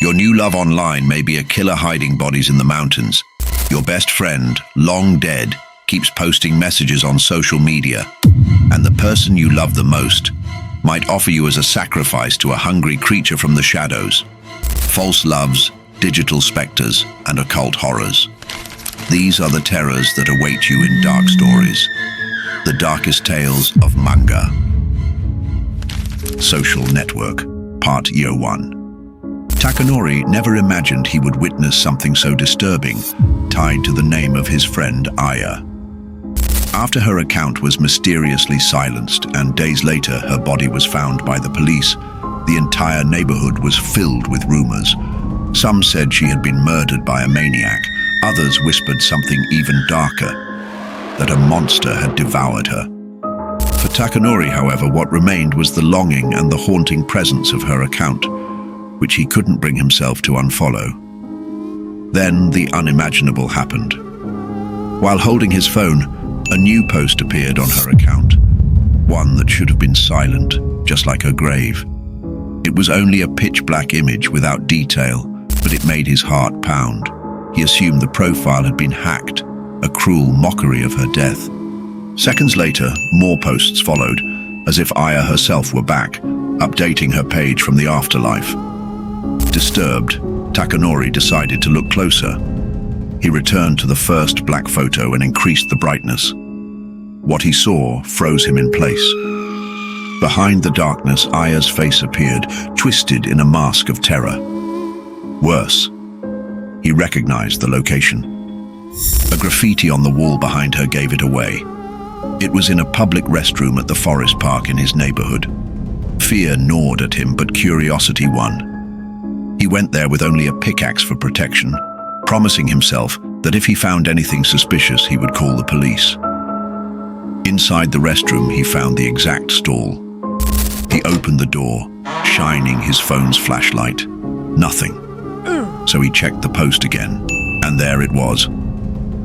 Your new love online may be a killer hiding bodies in the mountains. Your best friend, long dead, keeps posting messages on social media. And the person you love the most might offer you as a sacrifice to a hungry creature from the shadows. False loves, digital specters, and occult horrors. These are the terrors that await you in Dark Stories. The darkest tales of Manga. Social Network, Part 1. Takanori never imagined he would witness something so disturbing, tied to the name of his friend Aya. After her account was mysteriously silenced and days later her body was found by the police, the entire neighborhood was filled with rumors. Some said she had been murdered by a maniac. Others whispered something even darker, that a monster had devoured her. For Takanori, however, what remained was the longing and the haunting presence of her account, which he couldn't bring himself to unfollow. Then the unimaginable happened. While holding his phone, a new post appeared on her account, one that should have been silent, just like her grave. It was only a pitch-black image without detail, but it made his heart pound. He assumed the profile had been hacked, a cruel mockery of her death. Seconds later, more posts followed, as if Aya herself were back, updating her page from the afterlife. Disturbed, Takanori decided to look closer. He returned to the first black photo and increased the brightness. What he saw froze him in place. Behind the darkness, Aya's face appeared, twisted in a mask of terror. Worse, he recognized the location. A graffiti on the wall behind her gave it away. It was in a public restroom at the forest park in his neighborhood. Fear gnawed at him, but curiosity won. He went there with only a pickaxe for protection, promising himself that if he found anything suspicious, he would call the police. Inside the restroom, he found the exact stall. He opened the door, shining his phone's flashlight. Nothing. So he checked the post again, and there it was.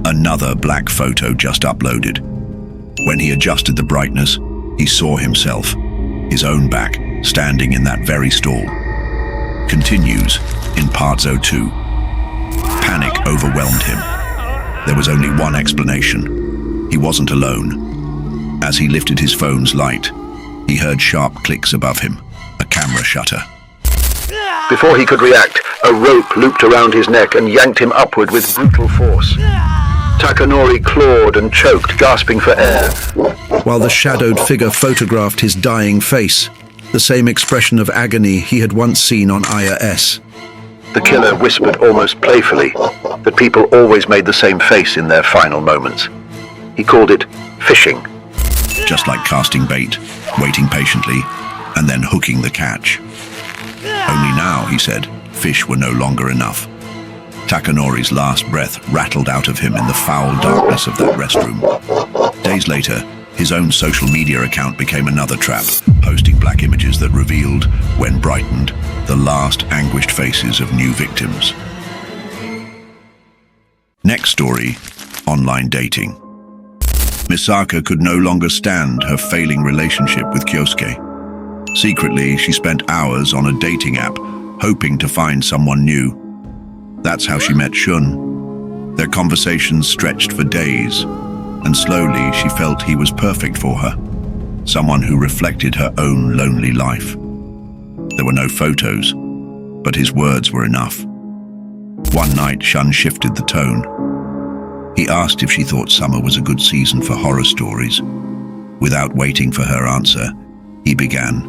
Another black photo just uploaded. When he adjusted the brightness, he saw himself, his own back, standing in that very stall. Continues in Part 2. Panic overwhelmed him. There was only one explanation. He wasn't alone. As he lifted his phone's light, he heard sharp clicks above him, a camera shutter. Before he could react, a rope looped around his neck and yanked him upward with brutal force. Takanori clawed and choked, gasping for air. While the shadowed figure photographed his dying face, the same expression of agony he had once seen on Aya S. The killer whispered almost playfully that people always made the same face in their final moments. He called it fishing. Just like casting bait, waiting patiently, and then hooking the catch. Only now, he said, fish were no longer enough. Takanori's last breath rattled out of him in the foul darkness of that restroom. Days later, his own social media account became another trap, posting black images that revealed, when brightened, the last anguished faces of new victims. Next story, online dating. Misaka could no longer stand her failing relationship with Kyosuke. Secretly, she spent hours on a dating app, hoping to find someone new. That's how she met Shun. Their conversations stretched for days, and slowly she felt he was perfect for her, someone who reflected her own lonely life. There were no photos, but his words were enough. One night, Shun shifted the tone. He asked if she thought summer was a good season for horror stories. Without waiting for her answer, he began.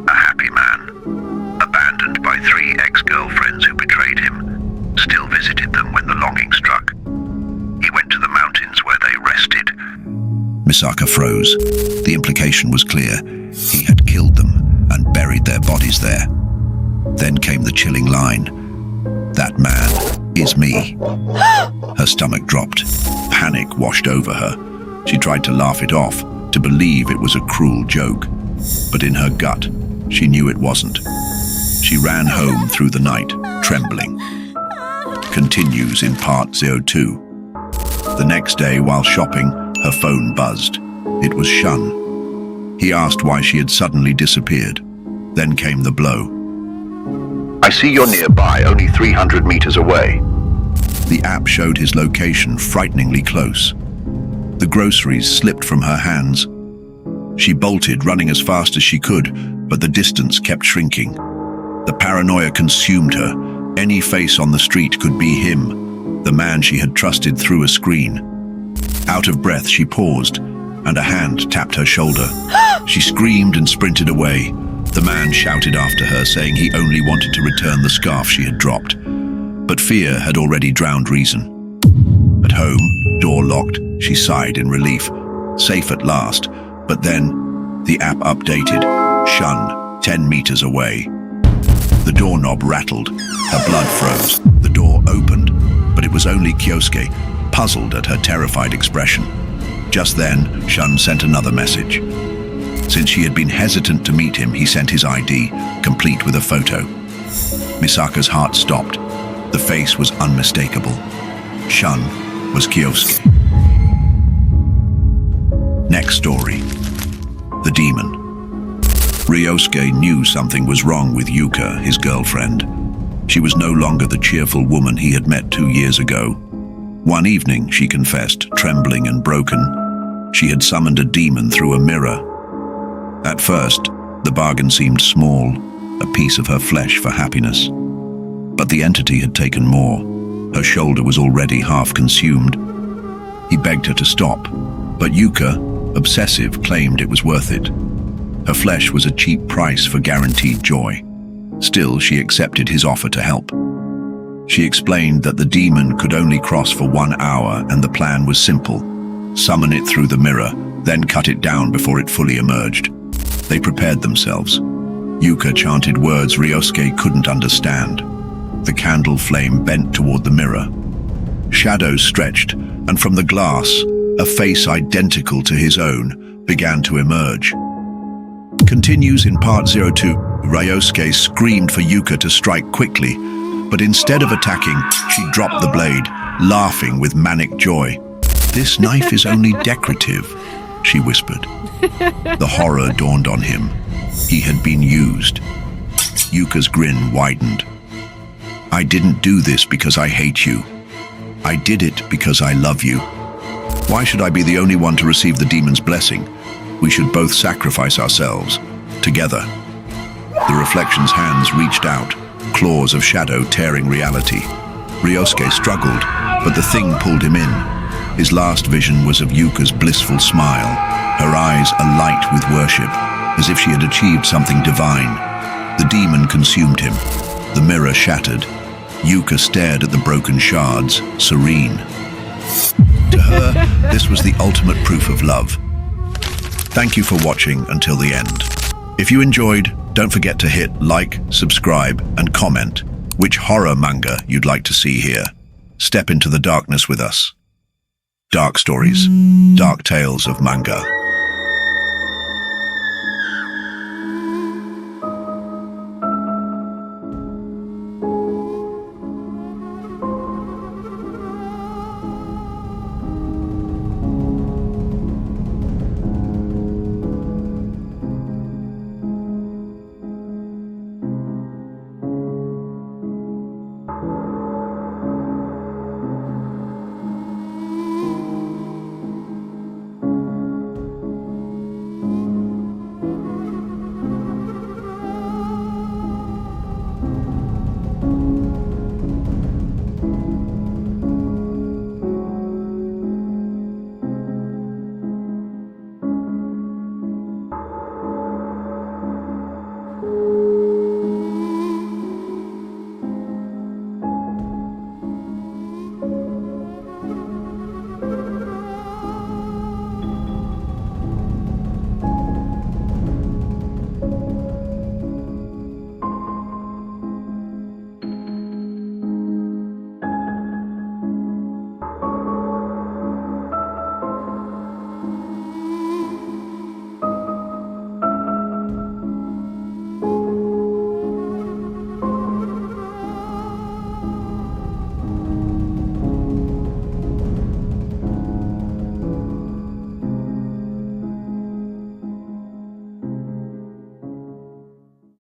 A happy man, abandoned by 3 ex-girlfriends who betrayed him, still visited them when the longing struck. He went to the mountains where they rested. Misaka froze. The implication was clear. He had killed them and buried their bodies there. Then came the chilling line. That man is me. Her stomach dropped. Panic washed over her. She tried to laugh it off, to believe it was a cruel joke. But in her gut, she knew it wasn't. She ran home through the night, trembling. Continues in Part 2. The next day, while shopping, her phone buzzed. It was Shun. He asked why she had suddenly disappeared. Then came the blow. I see you're nearby, only 300 meters away. The app showed his location frighteningly close. The groceries slipped from her hands. She bolted, running as fast as she could, but the distance kept shrinking. The paranoia consumed her. Any face on the street could be him, the man she had trusted through a screen. Out of breath, she paused, and a hand tapped her shoulder. She screamed and sprinted away. The man shouted after her, saying he only wanted to return the scarf she had dropped. But fear had already drowned reason. At home, door locked, she sighed in relief. Safe at last. But then, the app updated. Shun, 10 meters away. The doorknob rattled. Her blood froze. The door opened, but it was only Kyosuke, puzzled at her terrified expression. Just then, Shun sent another message. Since she had been hesitant to meet him, he sent his ID, complete with a photo. Misaka's heart stopped. The face was unmistakable. Shun was Kyosuke. Next story. The Demon. Ryosuke knew something was wrong with Yuka, his girlfriend. She was no longer the cheerful woman he had met 2 years ago. One evening, she confessed, trembling and broken, she had summoned a demon through a mirror. At first, the bargain seemed small, a piece of her flesh for happiness. But the entity had taken more. Her shoulder was already half consumed. He begged her to stop, but Yuka, obsessive, claimed it was worth it. Her flesh was a cheap price for guaranteed joy. Still, she accepted his offer to help. She explained that the demon could only cross for 1 hour and the plan was simple. Summon it through the mirror, then cut it down before it fully emerged. They prepared themselves. Yuka chanted words Ryosuke couldn't understand. The candle flame bent toward the mirror. Shadows stretched, and from the glass, a face identical to his own began to emerge. Continues in part 02. Ryosuke screamed for Yuka to strike quickly, but instead of attacking, she dropped the blade, laughing with manic joy. "This knife is only decorative," she whispered. The horror dawned on him. He had been used. Yuka's grin widened. "I didn't do this because I hate you. I did it because I love you. Why should I be the only one to receive the demon's blessing? We should both sacrifice ourselves, together." The reflection's hands reached out, claws of shadow tearing reality. Ryosuke struggled, but the thing pulled him in. His last vision was of Yuka's blissful smile, her eyes alight with worship, as if she had achieved something divine. The demon consumed him. The mirror shattered. Yuka stared at the broken shards, serene. To her, this was the ultimate proof of love. Thank you for watching until the end. If you enjoyed, don't forget to hit like, subscribe, and comment which horror manga you'd like to see here. Step into the darkness with us. Dark Stories, Dark Tales of Manga.